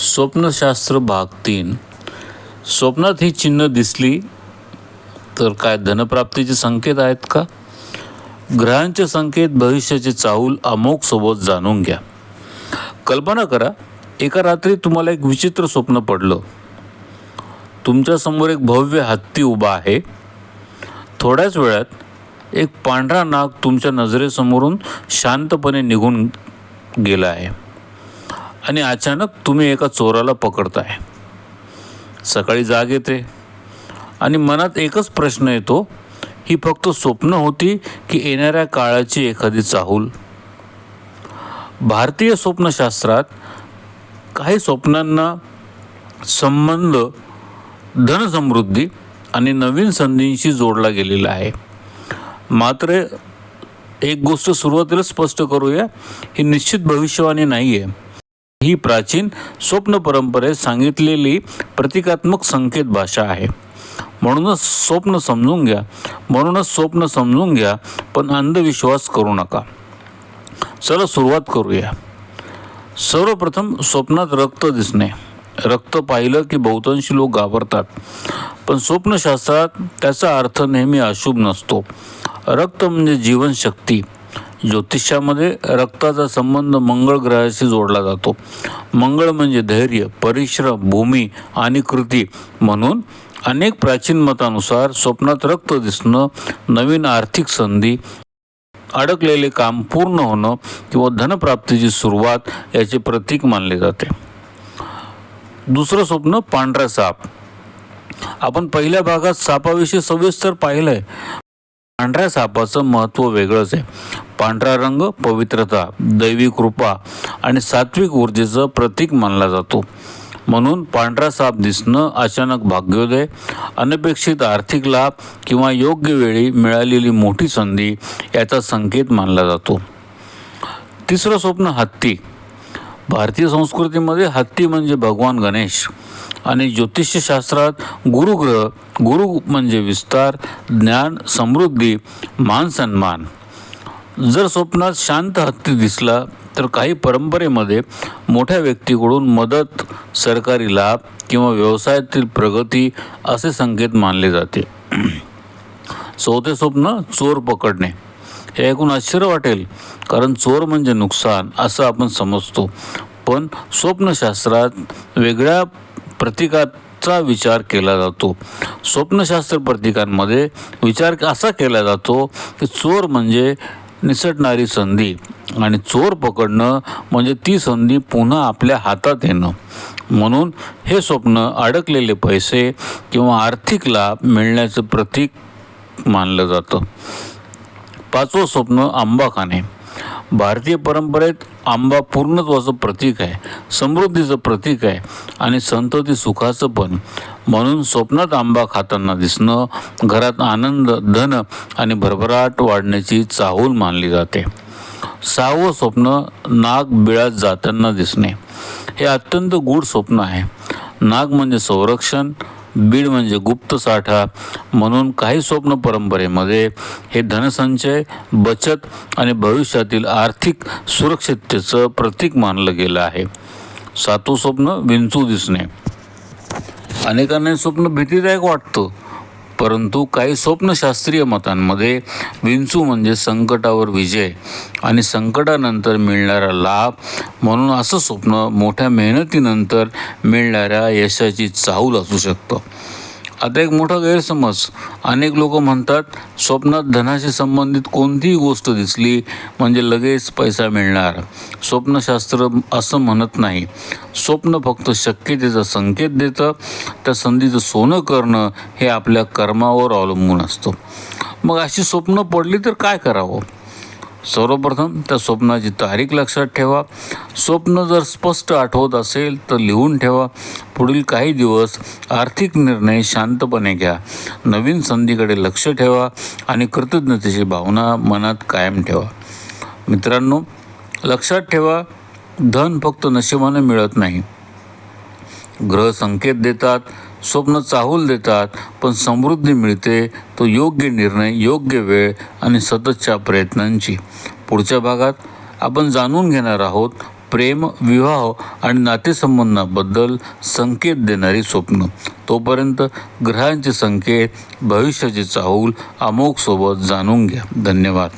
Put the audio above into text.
स्वप्नशास्त्र भाग 3. स्वप्नात ही चिन्ह दिसली तर काय धनप्राप्तीचे संकेत आहेत का? ग्रहांचे संकेत भविष्याचे चाहूल अमोघ सोबत जाणून घ्या. कल्पना करा, एका रात्री तुम्हाला एक विचित्र स्वप्न पडलं. तुमच्यासमोर एक भव्य हत्ती उभा आहे. थोड्याच वेळात एक पांढरा नाग तुमच्या नजरेसमोरून शांतपणे निघून गेला आहे आणि अचानक तुम्ही एका चोराला पकडताय. सकाळी जाग येते आणि मनात एकच प्रश्न येतो, ही फक्त स्वप्न होती की येणाऱ्या काळाची एखादी चाहूल? भारतीय स्वप्नशास्त्रात काही स्वप्नांना संबंध धनसमृद्धी आणि नवीन संधींशी जोडला गेलेला आहे. मात्र एक गोष्ट सुरुवातीला स्पष्ट करूया, ही निश्चित भविष्यवाणी नाही आहे. ही प्राचीन स्वप्न परंपरेत सांगितलेली प्रतिकात्मक संकेत भाषा आहे. म्हणूनच स्वप्न समजून घ्या, पण अंधविश्वास करू नका. चला सुरुवात करूया. सर्वप्रथम स्वप्नात रक्त दिसणे. रक्त पाहिलं की बहुतांशी लोक घाबरतात, पण स्वप्नशास्त्रात त्याचा अर्थ नेहमी अशुभ नसतो. रक्त म्हणजे जीवनशक्ती. ज्योतिषामध्ये रक्ताचा संबंध मंगळ ग्रहाशी जोडला जातो. मंगळ म्हणजे धैर्य, परिश्रम, भूमी आणि कृती. म्हणून अनेक प्राचीन मतानुसार स्वप्नात रक्त दिसणं नवीन आर्थिक संधी, अडकलेले काम पूर्ण होणं किंवा धनप्राप्तीची सुरुवात याचे प्रतीक मानले जाते. दुसरं स्वप्न, पांढरा साप. आपण पहिल्या भागात सापाविषयी सविस्तर पाहिलंय. पांढऱ्या सापाचं महत्त्व वेगळंच आहे. पांढरा रंग पवित्रता, दैवी कृपा आणि सात्विक ऊर्जेचं प्रतीक मानला जातो. म्हणून पांढरा साप दिसणं अचानक भाग्योदय, अनपेक्षित आर्थिक लाभ किंवा योग्य वेळी मिळालेली मोठी संधी याचा संकेत मानला जातो. तिसरं स्वप्न, हत्ती. भारतीय संस्कृतीमध्ये हत्ती म्हणजे भगवान गणेश आणि ज्योतिषशास्त्रात गुरु म्हणजे विस्तार, ज्ञान, समृद्धी, मान सन्मान. जर स्वप्नात शांत हत्ती दिसला तर काही परंपरेमध्ये मोठ्या व्यक्तीकडून मदत, सरकारी लाभ किंवा व्यवसायातील प्रगती असे संकेत मानले जाते. चौथे स्वप्न, चोर पकडणे. हे ऐकून आश्चर्य वाटेल, कारण चोर म्हणजे नुकसान असं आपण समजतो. पण स्वप्नशास्त्रात वेगळ्या प्रतीकाचा विचार केला जातो. स्वप्नशास्त्र प्रतीकांमध्ये विचार असा केला जातो की चोर म्हणजे निसटणारी संधी आणि चोर पकडणं म्हणजे ती संधी पुन्हा आपल्या हातात येणं. म्हणून हे स्वप्न अडकलेले पैसे किंवा आर्थिक लाभ मिळण्याचं प्रतीक मानलं जातं. पाचवं स्वप्न, आंबा खाणे. भारतीय परंपरेत आंबा पूर्णत्वाचं प्रतीक आहे, समृद्धीचं प्रतीक आहे आणि संतती सुखाचं पण. म्हणून स्वप्नात आंबा खाताना दिसणं घरात आनंद, धन आणि भरभराट वाढण्याची चाहूल मानली जाते. सहावं स्वप्न, नाग बिळात जाताना दिसणे. हे अत्यंत गूढ स्वप्न आहे. नाग म्हणजे संरक्षण, बीड म्हणजे गुप्त साठा. म्हणून काही स्वप्न परंपरेमध्ये हे धनसंचय, बचत आणि भविष्यातील आर्थिक सुरक्षिततेचं प्रतीक मानलं गेलं आहे. सातवं स्वप्न, विंचू दिसणे. अनेकांना स्वप्न भीतीदायक वाटतं, परंतु काही स्वप्नशास्त्रीय मतांमध्ये विंचू म्हणजे संकटावर विजय आणि संकटानंतर मिळणारा लाभ. म्हणून असं स्वप्न मोठ्या मेहनतीनंतर मिळणाऱ्या यशाची चाहूल असू शकतं. आता एक मोठा गैरसमज, अनेक लोक म्हणतात स्वप्नात धनाशी संबंधित कोणतीही गोष्ट दिसली म्हणजे लगेच पैसा मिळणार. स्वप्नशास्त्र असं म्हणत नाही. स्वप्न फक्त शक्यतेचा संकेत देतं. त्या संधीचं सोनं करणं हे आपल्या कर्मावर अवलंबून असतं. मग अशी स्वप्न पडली तर काय करावं? सर्वप्रथम त्या स्वप्नाची तारीख लक्षात ठेवा. स्वप्न जर स्पष्ट आठवत असेल तर लिहून ठेवा. पुढील काही दिवस आर्थिक निर्णय शांतपणे घ्या. नवीन संधीकडे लक्ष ठेवा आणि कृतज्ञतेची भावना मनात कायम ठेवा. मित्रांनो, लक्षात ठेवा, धन फक्त नशिबाने मिळत नाही. ग्रह संकेत देतात, स्वप्न चाहूल देतात, पण समृद्धी मिळते तो योग्य निर्णय, योग्य वेळ आणि सततच्या प्रयत्नांची. पुढच्या भागात आपण जाणून घेणार आहोत प्रेम, विवाह आणि नातेसंबंधाबद्दल संकेत देणारी स्वप्न. तोपर्यंत ग्रहांचे संकेत, भविष्याची चाहूल अमोघ सोबत जाणून घ्या. धन्यवाद.